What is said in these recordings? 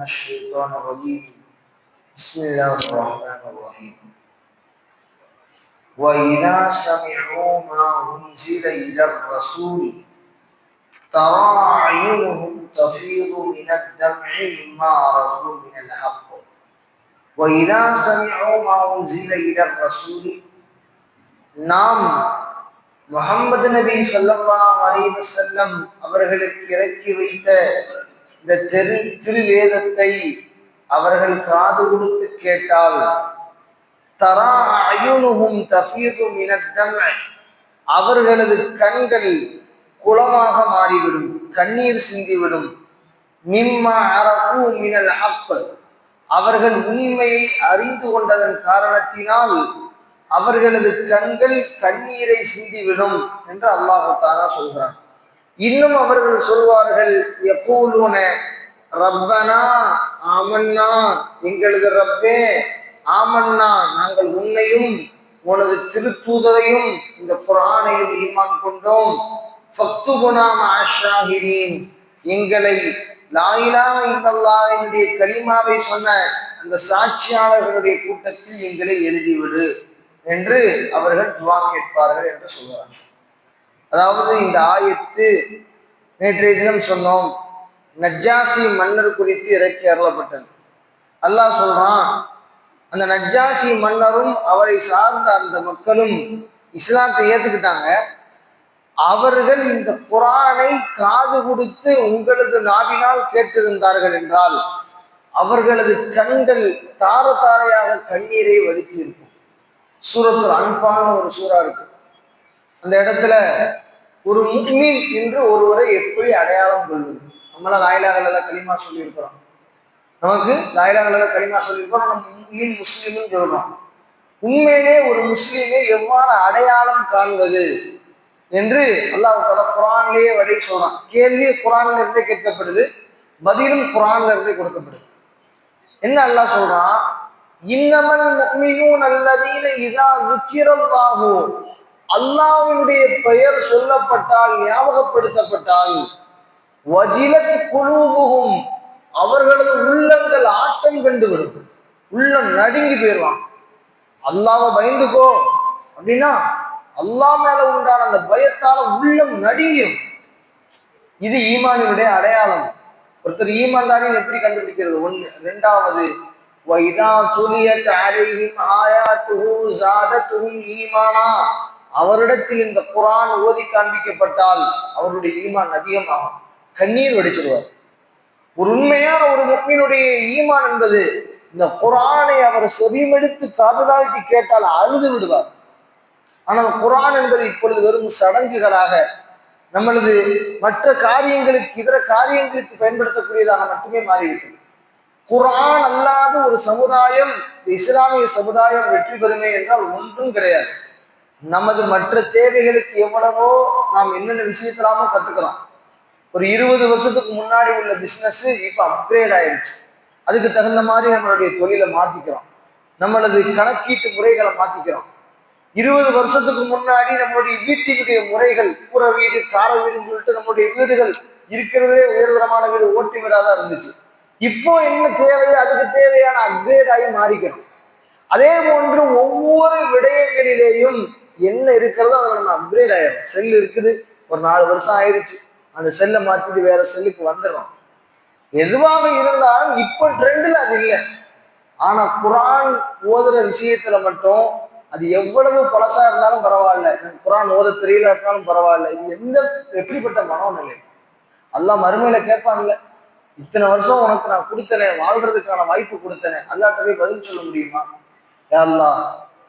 الشيطان الرجيم بسم الله الرحمن الرحيم وإذا سمعوا ما أنزل إلى الرسول ترى أعينهم تفيض من الدمع مما عرفوا من الحق وإذا سمعوا ما أنزل إلى الرسول நாம் முஹம்மது நபி ஸல்லல்லாஹு அலைஹி வஸல்லம் அவர்களுக்கு இறக்கி வைத்த இந்த திருவேதத்தை அவர்கள் காது கொடுத்து கேட்டால் தரா அயுனுஹும் தஃபீது மினத் தம்அ, அவர்களது கண்கள் குளமாக மாறிவிடும், கண்ணீர் சிந்திவிடும். மிம்மா அரஃபு மினல் ஹக், அவர்கள் உண்மையை அறிந்து கொண்டதன் காரணத்தினால் அவர்களது கண்கள் கண்ணீரை சிந்திவிடும் என்று அல்லாஹ் தஆலா சொல்கிறான். இன்னும் அவர்கள் சொல்வார்கள், யகூலுன ரப்பனா ஆமன்னா, எங்களது ரப்பே, ஆமன்னா நாங்கள் உன்னையும் உனது திருத்தூதரையும் இந்த குர்ஆனையும் ஈமான் கொண்டோம். ஃபக்துபுனா மஅஷாஹிதீன், எங்களை லா இலாஹ இல்லல்லாஹ் என்ற கலிமாவை சொன்ன அந்த சாட்சியாளர்களுடைய கூட்டத்தில் எங்களை எழுதிவிடு என்று அவர்கள் துவா கேட்பார்கள் என்று சொல்கிறார்கள். அதாவது இந்த ஆயத்து நேற்றைய தினம் சொன்னோம், நஜ்ஜாசி மன்னர் குறித்து இறக்கி அருளப்பட்டது. அல்லாஹ் சொல்றான், அந்த நஜ்ஜாசி மன்னரும் அவரை சார்ந்த அந்த மக்களும் இஸ்லாத்தை ஏத்துக்கிட்டாங்க. அவர்கள் இந்த குர்ஆனை காது கொடுத்து உங்களது நாவினால் கேட்டிருந்தார்கள் என்றால் அவர்களது கண்கள் தார தாரையாக கண்ணீரை வடித்து இருக்கும். சூரத்துல் அன்ஃபால்னு ஒரு சூறா இருக்கு. அந்த இடத்துல ஒரு முஃமின் என்று ஒருவரை எப்படி அடையாளம் கொள்வது? நம்மள லா இலாஹ இல்லல்லாஹ் கலிமா சொல்லியிருக்கிறோம், நமக்கு லா இலாஹ இல்லல்லாஹ் கலிமா சொல்லியிருக்கிறோம், நம்ம முஃமின் முஸ்லிம்னு சொல்றோம். உண்மையிலே ஒரு முஸ்லிமை எவ்வாறு அடையாளம் காண்பது என்று அல்லாஹ் தஆலா குர்ஆனிலேயே வழி சொல்றான். கேள்வி குர்ஆன்ல இருந்தே கேட்கப்படுது, பதிலும் குர்ஆன்ல இருந்தே கொடுக்கப்படுது. என்ன அல்லாஹ் சொல்றான்? இன்னமல் முஃமினூன அல்லதீன இதா ذுக்கிரல்லாஹு, அல்லாஹ்வுடைய பெயர் சொல்லப்பட்டால், ஞாபகப்படுத்தப்பட்டால், வஜிலத் குலூபுஹும், அவர்களது உள்ளங்கள் ஆட்டம் கண்டு விடும், உள்ளம் நடுங்கி போயிடுவான். அல்லாஹ்வை பயந்துக்கோ அப்படின்னா அல்லாஹ் மேல உண்டான அந்த பயத்தால உள்ளம் நடுங்கிடும். இது ஈமானினுடைய அடையாளம். ஒருத்தர் ஈமான்தாரின்னு எப்படி கண்டுபிடிக்கிறது? ஒண்ணு. ரெண்டாவது, வைதா துலியத் அலைஹிம் ஆயாத்துஹு ஸாதத்துஹும் ஈமானா, அவரிடத்தில் இந்த குர்ஆன் ஓதி காண்பிக்கப்பட்டால் அவருடைய ஈமான் அதிகமாகும், கண்ணீர் வடிச்சிருவார். ஒரு உண்மையான ஒரு முஃமினுடைய ஈமான் என்பது இந்த குர்ஆனை அவர் செவிமெடுத்து காதுதாழ்த்தி கேட்டால் அழுது விடுவார். ஆனால் குர்ஆன் என்பது இப்பொழுது வெறும் சடங்குகளாக, நம்மளது மற்ற காரியங்களுக்கு, இதர காரியங்களுக்கு பயன்படுத்தக்கூடியதாக மட்டுமே மாறிவிட்டது. குர்ஆன் அல்லாத ஒரு சமுதாயம், இஸ்லாமிய சமுதாயம் வெற்றி பெறுமே என்றால் ஒன்றும் கிடையாது. நமது மற்ற தேவைகளுக்கு எவ்வளவோ நாம் என்னென்ன விஷயத்தெல்லாமோ கத்துக்கலாம். ஒரு 20 வருஷத்துக்கு முன்னாடி உள்ள பிசினஸ் இப்ப அப்கிரேட் ஆயிடுச்சு. அதுக்கு தகுந்த மாதிரி நம்மளுடைய தொழிலை மாத்திக்கிறோம், நம்மளது கணக்கீட்டு முறைகளை மாத்திக்கிறோம். 20 வருஷத்துக்கு முன்னாடி நம்மளுடைய வீட்டினுடைய முறைகள், கூரை வீடு, கார வீடுன்னு சொல்லிட்டு நம்மளுடைய வீடுகள் இருக்கிறதே உயர்தரமான வீடு, ஓட்டு வீடாதான் இருந்துச்சு. இப்போ என்ன தேவையோ அதுக்கு தேவையான அப்கிரேட் ஆகி மாறிக்கிறோம். அதே போன்று ஒவ்வொரு விடயங்களிலேயும் என்ன இருக்கிறதோ அதை நம்ம அப்கிரேட் ஆயிடும். செல் இருக்குது, ஒரு 4 வருஷம் ஆயிடுச்சு, அந்த செல்லை மாத்திட்டு வேற செல்லுக்கு வந்துடுறோம். எதுவாக இருந்தாலும் இப்போ ட்ரெண்டில் அது இல்லை. ஆனா குர்ஆன் ஓதுற விஷயத்துல மட்டும் அது எவ்வளவு பழசா இருந்தாலும் பரவாயில்ல, குர்ஆன் ஓத தெரியலாட்டாலும் பரவாயில்ல, இது எப்படிப்பட்ட மனோநிலை? அல்லாஹ் மறுமையில கேட்பான்ல, இத்தனை வருஷம் உனக்கு நான் கொடுத்தனே, வாழ்றதுக்கான வாய்ப்பு கொடுத்தனே, அல்லாஹ்ட்ட போய் பதில் சொல்ல முடியுமா? யா அல்லாஹ்,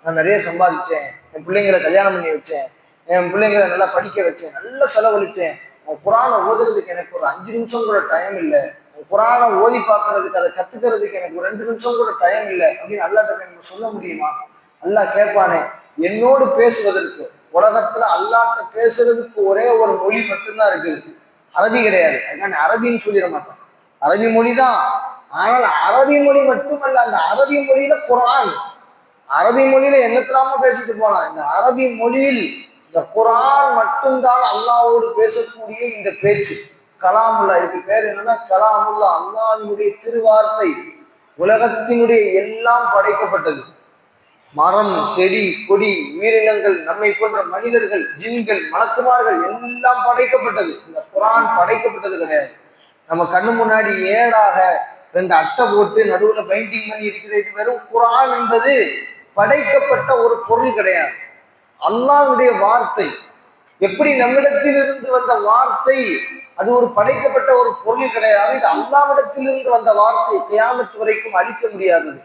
நான் நிறைய சம்பாதிச்சேன், என் பிள்ளைங்களை கல்யாணம் பண்ணி வச்சேன், என் பிள்ளைங்களை நல்லா படிக்க வச்சேன், நல்லா செலவழிச்சேன், உன் குர்ஆனை ஓதுறதுக்கு எனக்கு ஒரு 5 நிமிஷம் கூட டைம் இல்லை, உன் குர்ஆனை ஓதி பார்க்கறதுக்கு, அதை கத்துக்கிறதுக்கு எனக்கு ஒரு 2 நிமிஷம் கூட டைம் இல்லை அப்படின்னு அல்லாஹ்ட்ட நம்ம சொல்ல முடியுமா? அல்லாஹ் கேட்பானே, என்னோடு பேசுவதற்கு உலகத்துல அல்லாஹ்ட்ட பேசுறதுக்கு ஒரே ஒரு மொழி மட்டும்தான் இருக்குது, அரபி கிடையாது. அதுக்கான அரபின்னு சொல்லிட மாட்டோம், அரபி மொழிதான். ஆனால் அரபி மொழி மட்டுமல்ல, அந்த அரபி மொழியில குர்ஆன், அரபி மொழியில என்னத்தலாமோ பேசிட்டு போலாம், இந்த அரபி மொழியில் இந்த குர்ஆன் மட்டும்தான் அல்லாஹ்வோடு பேசக்கூடிய இந்த பேச்சு. கலாமுல்லா, இதுக்கு பேர் என்னன்னா கலாமுல்லா, அல்லாஹ்வினுடைய திருவார்த்தை. உலகத்தினுடைய எல்லாம் படைக்கப்பட்டது. மரம், செடி, கொடி, உயிரினங்கள், நம்மை போன்ற மனிதர்கள், ஜின்கள், மலக்குமார்கள் எல்லாம் படைக்கப்பட்டது. இந்த குரான் படைக்கப்பட்டது கிடையாது. நம்ம கண்ணு முன்னாடி ஏடாக 2 அட்டை போட்டு நடுவுல பெயிண்டிங் பண்ணி இருக்கிறது. இது வெறும் குரான் என்பது படைக்கப்பட்ட ஒரு பொருள் கிடையாது. அல்லாஹ்வுடைய வார்த்தை. எப்படி நம்மிடத்திலிருந்து வந்த வார்த்தை அது ஒரு படைக்கப்பட்ட ஒரு பொருள் கிடையாது. இது அல்லாஹ்விடத்திலிருந்து வந்த வார்த்தை, கியாமத் வரைக்கும் அழிக்க முடியாதது.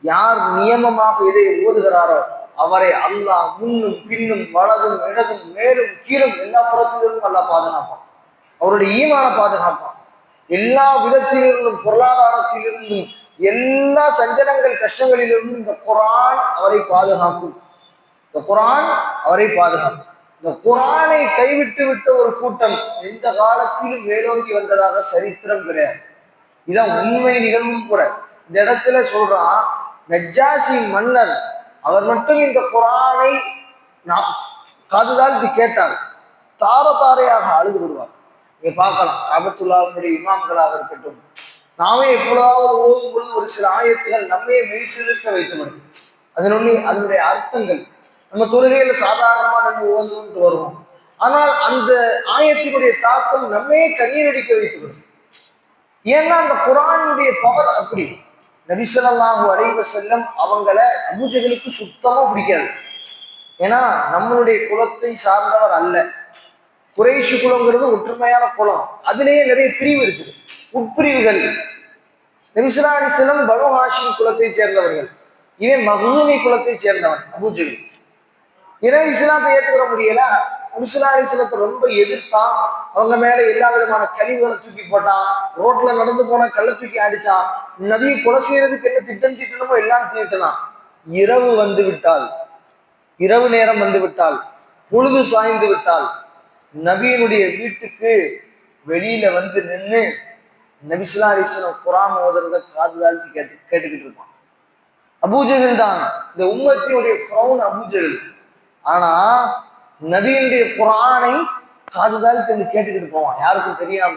யார் நியமமாக இதை ஓதுகிறாரோ அவரை அல்லாஹ் முன்னும் பின்னும் வலதும் இடதும் மேலும் கீழும் எல்லா புறத்திலிருந்தும் அல்லாஹ் பாதுகாப்பான். அவருடைய ஈமான பாதுகாப்பான். எல்லா விதத்திலிருந்தும், பொருளாதாரத்திலிருந்தும், எல்லா சஞ்சலங்கள் கஷ்டங்களிலிருந்தும் இந்த குரான் அவரை பாதுகாக்கும். இந்த குரான் அவரை பாதுகாக்கும். இந்த குரானை கைவிட்டு விட்ட ஒரு கூட்டம் எந்த காலத்திலும் மேலோங்கி வந்ததாக சரித்திரம் கிடையாது. இதான் உண்மை நிகழ்வும் கூட. இந்த இடத்துல சொல்றான், நஜ்ஜாசி மன்னர் அவர் மட்டும் இந்த குரானை காதுதாழ்த்தி கேட்டார், தார தாரையாக அழுது விடுவார். நீங்க பார்க்கலாம், காபத்துல்லாஹ்வுடைய இமாம்களாக இருக்கட்டும், நாமே எப்பொழுதாவது ஓதும் பொழுது ஒரு சில ஆயத்துகள் நம்மையே மெய்சிலிருக்க வைத்துவிடும். அதனுடைய அர்த்தங்கள் நம்ம தொழுகையில சாதாரணமா நம்ம ஓதுன்ட்டு வருவோம். ஆனால் அந்த ஆயத்தினுடைய தாக்கம் நம்மையே கண்ணீர் அடிக்க வைத்துவிடும். ஏன்னா அந்த குரானுடைய பவர் அப்படி. நபி ஸல்லல்லாஹு அலைஹி வஸல்லம் அவங்கள அபூஜஹலுக்கு சுத்தமா பிடிக்காது. ஏன்னா நம்மளுடைய குலத்தை சார்ந்தவர் அல்ல. குறைஷி குலங்கிறது ஒற்றுமையான குலம். அதுலேயே நிறைய பிரிவு இருக்குது, உட்பிரிவுகள். நபி ஸல்லல்லாஹு அலைஹி வஸல்லம் பனு ஹாஷிம் குலத்தை சேர்ந்தவர்கள். இவன் மக்சூமி குலத்தை சேர்ந்தவன் அபூஜஹல். எனவே இஸ்லாத்தை ஏற்றுக்கிற முடியல. நபி ஸல்லல்லாஹு அலைஹி வஸல்லத்தை ரொம்ப எதிர்த்தான். அவங்க மேல எல்லா விதமான கழிவுகளை தூக்கி போட்டான். ரோட்ல நடந்து போன கல்லை தூக்கி அடிச்சான். நபியை கொலை செய்யறதுக்கு என்ன திட்டம் தீட்டணுமோ எல்லாம் தீட்டலாம். இரவு வந்து விட்டால், இரவு நேரம் வந்து விட்டால், பொழுது சாய்ந்து விட்டால் நபியினுடைய வீட்டுக்கு வெளியில வந்து நின்று நபி ஸல்லல்லாஹு அலைஹி வஸல்லம் குர்ஆன் ஓதுறத காது தாழ்த்தி கேட்டுக்கிட்டு இருப்பான். அபூஜஹல் தான் இந்த உம்மத்தினுடைய ஃபிரௌன் அபூஜஹல். ஆனா நபியினுடைய குர்ஆனை காது தாழ்த்தி கேட்டுக்கிட்டு போவான், யாருக்கும் தெரியாம.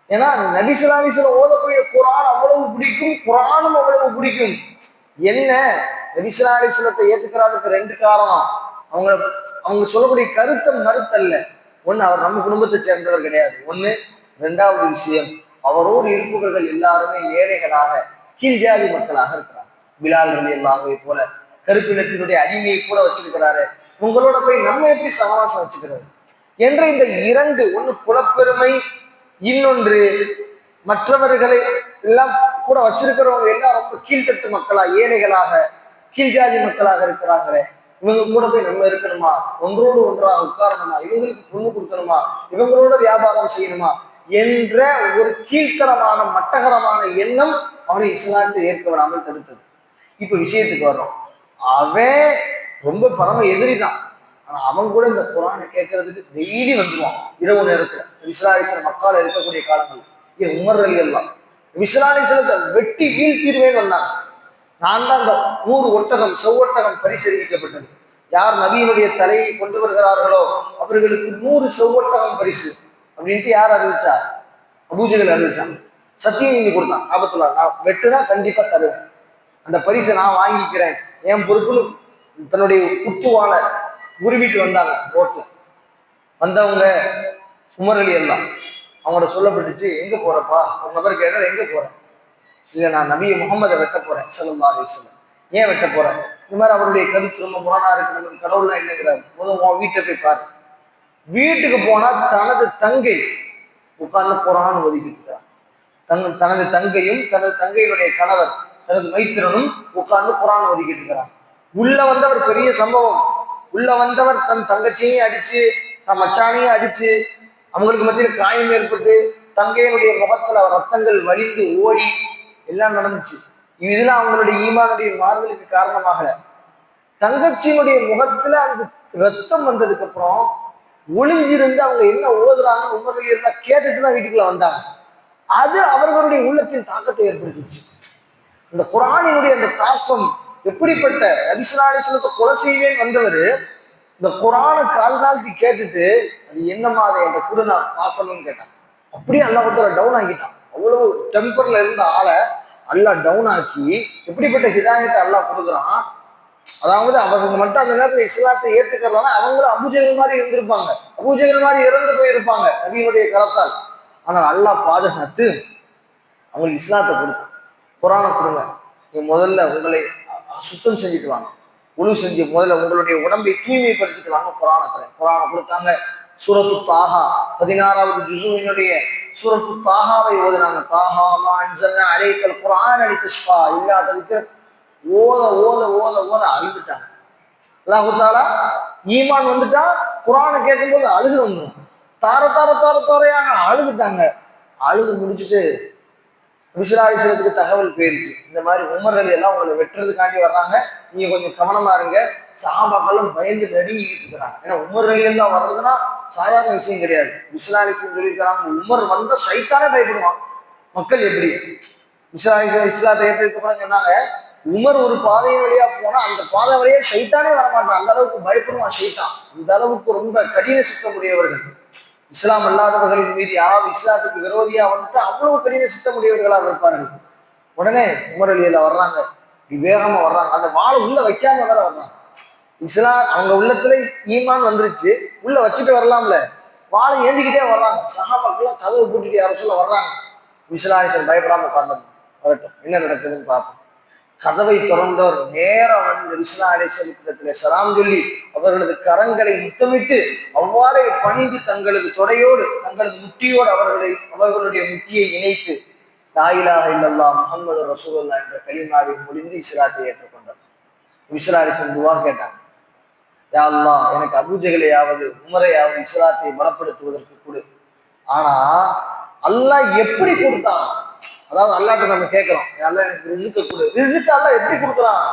ஏன்னா நபி ஸல்லல்லாஹு அலைஹி வஸல்லம் ஓதக்கூடிய குர்ஆன் அவ்வளவு பிடிக்கும், குர்ஆனும் அவ்வளவு பிடிக்கும். என்ன, நபி ஸல்லல்லாஹு அலைஹி வஸல்லத்தை ஏத்துக்கிறதுக்கு 2 காரணம். அவங்க சொல்லக்கூடிய கருத்தை மறுத்தல்ல. ஒண்ணு, அவர் நம்ம குடும்பத்தை சேர்ந்தவர் கிடையாது. ஒண்ணு. 2வது விஷயம், அவரோடு இருப்பவர்கள் எல்லாருமே ஏழைகளாக, கீழ் ஜாதி மக்களாக இருக்கிறார். பிலால் ரலியல்லாஹு போல கருப்பினத்தினுடைய அடிமையை கூட வச்சிருக்கிறாரு. உங்களோட போய் நம்ம எப்படி சகவாசம் வச்சுக்கிறது என்ற இந்த 2, ஒண்ணு புலப்பெருமை, இன்னொன்று மற்றவர்களை எல்லாம் கூட வச்சிருக்கிறவங்க எல்லாம் ரொம்ப கீழ்த்தட்டு மக்களா, ஏழைகளாக, கீழ் ஜாதி மக்களாக இருக்கிறாங்களே, இவங்க கூட போய் நம்ம இருக்கணுமா, ஒன்றோடு ஒன்றாக உட்காரணுமா, இவங்களுக்கு பொண்ணு கொடுக்கணுமா, இவங்களோட வியாபாரம் செய்யணுமா என்ற ஒரு கீழ்த்தரமான மட்டகரமான எண்ணம் அவனை இஸ்லாத்தை ஏற்க விடாமல் தடுத்தது. இப்ப விஷயத்துக்கு வர்றோம். அவன் ரொம்ப பரம எதிரி தான். ஆனா அவன் கூட இந்த குர்ஆனை கேட்கறதுக்கு டெய்லி வந்துடுவான் இரவு நேரத்துல. விஸ்லாலிசன் மக்கால இருக்கக்கூடிய காலங்கள் உமர் ரலியல்லாஹு விஸ்லாலிசனத்தை வெட்டி வீழ்த்தீர்வேன்னு வந்தாங்க. நான் தான் அந்த 100 ஒட்டகம், செவ்வொட்டகம் பரிசறிவிக்கப்பட்டது. யார் நபியினுடைய தலையை கொண்டு வருகிறார்களோ அவர்களுக்கு 100 செவ்வொட்டகம் பரிசு அப்படின்ட்டு யார் அறிவிச்சா? அபூஜஹல் அறிவிச்சாங்க. சத்தியம் நீங்க கொடுத்தான், ஆபத்துல்லா, நான் வெட்டுனா கண்டிப்பா தருவேன், அந்த பரிசை நான் வாங்கிக்கிறேன், என் பொறுப்புன்னு தன்னுடைய குத்துவால உருவிட்டு வந்தாங்க. ரோட்ல வந்தவங்க உமர் ரலியல்லாஹு அவங்களோட சொல்லப்பட்டுச்சு, எங்க போறப்பா? ஒரு நபர் கேட்டால் எங்க போறேன்? இல்லை, நான் நபி முகமதை வெட்ட போறேன் ஸல்லல்லாஹு அலைஹி வஸல்லம். ஏன் வெட்ட போறேன்? இந்த மாதிரி அவருடைய கருத்து ரொம்ப முரணா இருக்கு, நமக்கு கடவுள்லாம் என்னங்கிறார். முதல் உன் வீட்டை போய் பாரு. வீட்டுக்கு போனா தனது தங்கை உட்கார்ந்து குர்ஆன் ஓதிக்கிட்டு இருக்கிறார். தனது தங்கையும் தனது தங்கையினுடைய கணவர் தனது மைத்திரனும் உட்கார்ந்து குர்ஆன் ஓதிக்கிட்டு இருக்கிறார். உள்ள வந்தவர் பெரிய சம்பவம். உள்ள வந்தவர் தன் தங்கச்சியையும் அடிச்சு, தன் மச்சானையும் அடிச்சு, அவங்களுக்கு மத்தியில் காயம் ஏற்பட்டு தங்கையினுடைய முகத்துல ரத்தங்கள் வலிந்து ஓடி எல்லாம் நடந்துச்சு. இதெல்லாம் அவங்களுடைய ஈமானுடைய மாறுதலுக்கு காரணமாகல. தங்கச்சியினுடைய முகத்துல அந்த ரத்தம் வந்ததுக்கு அப்புறம் ஒளிஞ்சிருந்து அவங்க என்ன ஓதுறாங்கன்னு உமர் ரலியல்லாஹு கேட்டுட்டு தான் வீட்டுக்குள்ள வந்தாங்க. அது அவர்களுடைய உள்ளத்தின் தாக்கத்தை ஏற்படுத்திச்சு. இந்த குர்ஆனினுடைய அந்த தாக்கம் எப்படிப்பட்ட, நபி ஸல்லல்லாஹு அலைஹி வஸல்லத்தை கொலை செய்வேன் வந்தவர் இந்த குர்ஆனை கால் தாழ்த்தி கேட்டுட்டு அது என்னமா அதை என்ற கூட நான் பார்க்கணும்னு கேட்டான். அப்படியே அல்லாஹ் டவுன் ஆக்கிட்டான். அவ்வளவு டெம்பர்ல இருந்த ஆளை அல்லாஹ் டவுன் ஆக்கி எப்படிப்பட்ட ஹிதாயத்தை அல்லாஹ் கொடுக்குறான். அதாவது அவங்க மட்டும் அந்த நேரத்தில் இஸ்லாத்தை ஏற்றுக்கிறதுனா அவங்களும் அபூஜஹல் மாதிரி இருந்திருப்பாங்க, அபூஜஹல் மாதிரி இறந்து போயிருப்பாங்க நபியினுடைய கரத்தால். ஆனால் அல்லாஹ் பாதுகாத்து அவங்களுக்கு இஸ்லாத்தை கொடுத்தான். குர்ஆனை கொடுங்க, நீங்க முதல்ல உங்களை சுத்தம் செஞ்சுட்டு வாங்க, உழு செஞ்சு முதல்ல உங்களுடைய உடம்பை தூய்மைப்படுத்திட்டு வாங்க, குர்ஆனை தரேன். குர்ஆனை கொடுத்தாங்க. சூரத்து தாஹா 16வது ஜுஸுவினுடைய சூரத்து தாஹாவை ஓதுனாங்க. தாஹா மா அன்ஸல்னா அலைக்கல் குர்ஆன லிதஷ்கா இல்லாததுக்கு ஓத ஓத ஓத ஓத அழுதுட்டாங்க. அல்லாஹ் தஆலா ஈமான் வந்துட்டா குர்ஆனை கேட்கும்போது அழுது வந்துடும். தார தார தார தாரையாக அழுதுட்டாங்க. அழுது முடிச்சுட்டு விசுராலிசத்துக்கு தகவல் போயிருச்சு, இந்த மாதிரி உமர் அலி எல்லாம் உங்களை வெட்டுறதுக்காண்டி வர்றாங்க, நீங்க கொஞ்சம் கவனமா இருங்க. சஹாபாக்களும் பயந்து நடுங்கிட்டு இருக்கிறாங்க. ஏன்னா உமர் அலி எல்லாம் வர்றதுன்னா சாதாரண விஷயம் கிடையாது. விசுராலிசம் சொல்லியிருக்கிறாங்க, உமர் வந்த சைத்தானே பயப்படுவான். மக்கள் எப்படி இஸ்லாத்தை ஏற்றதுக்கு அப்புறம் சொன்னாங்க, உமர் ஒரு பாதையின் வழியா போனா அந்த பாதை வழியா சைத்தானே வரமாட்டான், அந்த அளவுக்கு பயப்படுவான் சைத்தான். அந்த அளவுக்கு ரொம்ப கடின சித்தமுடையவர்கள். இஸ்லாம் அல்லாதவர்களின் மீது யாராவது இஸ்லாத்துக்கு விரோதியா வந்துட்டு அவ்வளவு கடின சித்தமுடையவர்களாக இருப்பார்கள். உடனே உமர் அலி எல்லாம் வர்றாங்க, வேகமா வர்றாங்க, அந்த வாழை உள்ள வைக்காம வேற வர்றாங்க. இஸ்லாம் அவங்க உள்ளத்துல ஈமான் வந்துருச்சு, உள்ள வச்சுட்டு வரலாம்ல, வாழை ஏந்திக்கிட்டே வர்றாங்க. சஹாபாக்கெல்லாம் கதவை பூட்டிட்டு யாரும் சொல்ல வர்றாங்க. விசுலாலிசன் பயப்படாம உட்கார்ந்தோம், வரட்டும் என்ன நடக்குதுன்னு பார்ப்போம். கதவை திறந்தவர் நேரம் வந்து ரிஸ்லா அலைஹிஸ்ஸலாத்திலே சலாம் சொல்லி அவர்களது கரங்களை முத்தமிட்டு அவ்வாறே பணிந்து தங்களது தொடையோடு தங்களது முட்டியோடு அவர்களுடைய முட்டியை இணைத்து லா இலாஹ இல்லல்லாஹ் முஹம்மது ரசூலுல்லாஹ் என்ற கலிமாவை முடிந்து இஸ்லாத்தை ஏற்றுக்கொண்டார். ரிஸ்லா அலைஹிஸ்ஸலாம் துஆ கேட்டாங்க, யா அல்லாஹ் எனக்கு அபூஜஹலையாவது உமரையாவது இஸ்லாத்தை பலப்படுத்துவதற்கு கொடு. ஆனா அல்லாஹ் எப்படி கொடுத்தான்? அதாவது அல்லாஹ்ட்ட நம்ம கேட்கிறோம், அல்லாஹ் எனக்கு ரிஸ்க் கொடு. ரிஸ்க் அல்லாஹ் எப்படி கொடுக்குறான்?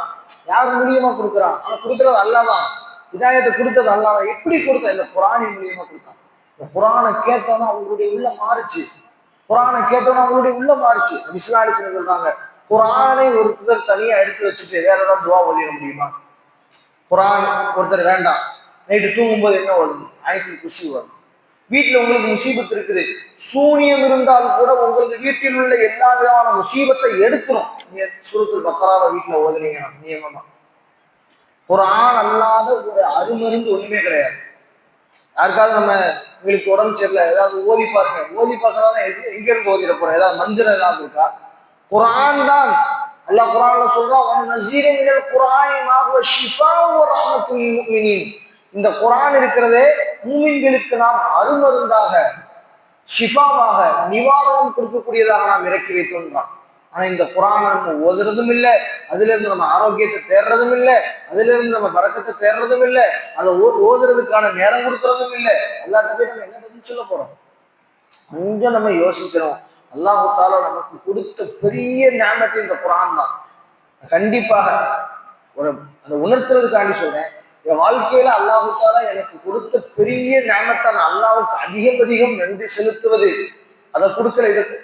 யார் மூலியமா கொடுக்குறான்? ஆனா கொடுக்கறது அல்லாஹ் தான். ஹிதாயத்தை கொடுத்தது அல்லாஹ் தான். எப்படி கொடுத்தான்? இந்த குர்ஆனின் மூலியமா கொடுத்தான். இந்த குர்ஆனை கேட்டோம்னா அவங்களுடைய உள்ள மாறுச்சு. குர்ஆனை கேட்டோம்னா அவங்களுடைய உள்ள மாறுச்சு. இஸ்லாமிய சொல்றாங்க, குர்ஆனை ஒருத்தர் தனியா எடுத்து வச்சுட்டு வேற ஏதாவது துவா ஓதிட முடியுமா? குர்ஆன் ஒருத்தர் வேண்டாம், நைட்டு தூங்கும்போது என்ன ஓதும்? ஆயத்துல் குர்சி வரும். வீட்டுல உங்களுக்கு முசீபத் இருக்குது, சூனியம் இருந்தால் கூட உங்களுக்கு வீட்டில் உள்ள எல்லா விதமான முசீபத்தை எடுத்துரும். நீங்க சூரத்துல் பக்ராவை வீட்டுல ஓதுனீங்கன்னா நியமமா. குர்ஆன் அல்லாத ஒரு அருமருந்து ஒண்ணுமே கிடையாது. யாருக்காவது நம்ம உங்களுக்கு உடம்பு சரியில்லை ஏதாவது ஓதி பாருங்க, ஓதி பார்க்கறதா எங்க இருந்து ஓதிட போறோம்? ஏதாவது மந்திரம் ஏதாவது இருக்கா? குர்ஆன் தான். அல்லாஹ் குர்ஆன்ல சொல்றான், வனஸீரு மினல் குர்ஆனி மா ஹுவ ஷிஃபாஉ வ ரஹ்மத்துல் லில் முஃமினீன். இந்த குர்ஆன் இருக்கிறதே மூமின்களுக்கு நாம் அருமருந்தாக, ஷிஃபாவாக, நிவாரணம் கொடுக்கக்கூடியதாக நாம் இறக்கி வைத்தோம்தான். ஆனா இந்த குர்ஆனை நம்ம ஓதுறதும் இல்லை, அதுல இருந்து நம்ம ஆரோக்கியத்தை தேடுறதும் இல்லை, அதுல இருந்து நம்ம பரக்கத்தை தேடுறதும் இல்லை, அதை ஓதுறதுக்கான நேரம் கொடுக்கறதும் இல்லை. அல்லாஹ்ட்ட போய் நம்ம என்ன பதில் சொல்ல போறோம்? கொஞ்சம் நம்ம யோசிக்கிறோம். அல்லாஹ் தஆலா நமக்கு கொடுத்த பெரிய நியமத்து இந்த குர்ஆன் தான். கண்டிப்பாக ஒரு அதை உணர்த்துறதுக்காண்டி சொல்றேன், என் வாழ்க்கையில அல்லாஹ் தஆலா எனக்கு கொடுத்த பெரிய நியமத்தை நான் அல்லாஹ்வுக்கு அதிகம் நன்றி செலுத்துவது. அதை கொடுக்கல இதுக்கு.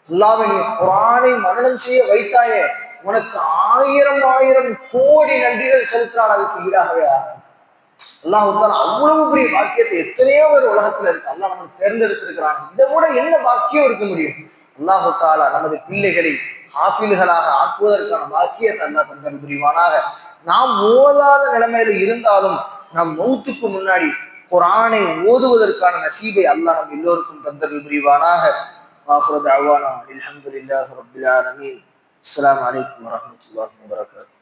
அல்லாஹ்வே நீ குர்ஆனை மரணம் செய்ய வைத்தாயே, உனக்கு 1000 கோடி நன்றிகள் செலுத்தினால் அதுக்கு ஈடாகவே ஆகும். அல்லாஹ் தஆலா அவ்வளவு பெரிய பாக்கியத்தை எத்தனையோ பேர் உலகத்துல இருக்கு, அல்லாஹ் நமக்கு தேர்ந்தெடுத்திருக்கிறாங்க. இதை விட என்ன பாக்கியம் இருக்க முடியும்? அல்லாஹ் தஆலா நமது பிள்ளைகளை ஹாஃபில்களாக ஆக்குவதற்கான பாக்கியத்தை அல்லாஹ் தந்தல் புரிவானாக. நாம் ஓதாத நிலைமையில இருந்தாலும் நம் மௌத்துக்கு முன்னாடி குர்ஆனை ஓதுவதற்கான நசீபை அல்லாஹ் நம் எல்லோருக்கும் தந்தல் புரிவானாக. ஆகிரு தஅவானா அல்ஹம்துலில்லாஹி ரப்பில் ஆலமீன். அஸ்ஸலாமு அலைக்கும் வரஹ்மத்துல்லாஹி வபரகாத்துஹு.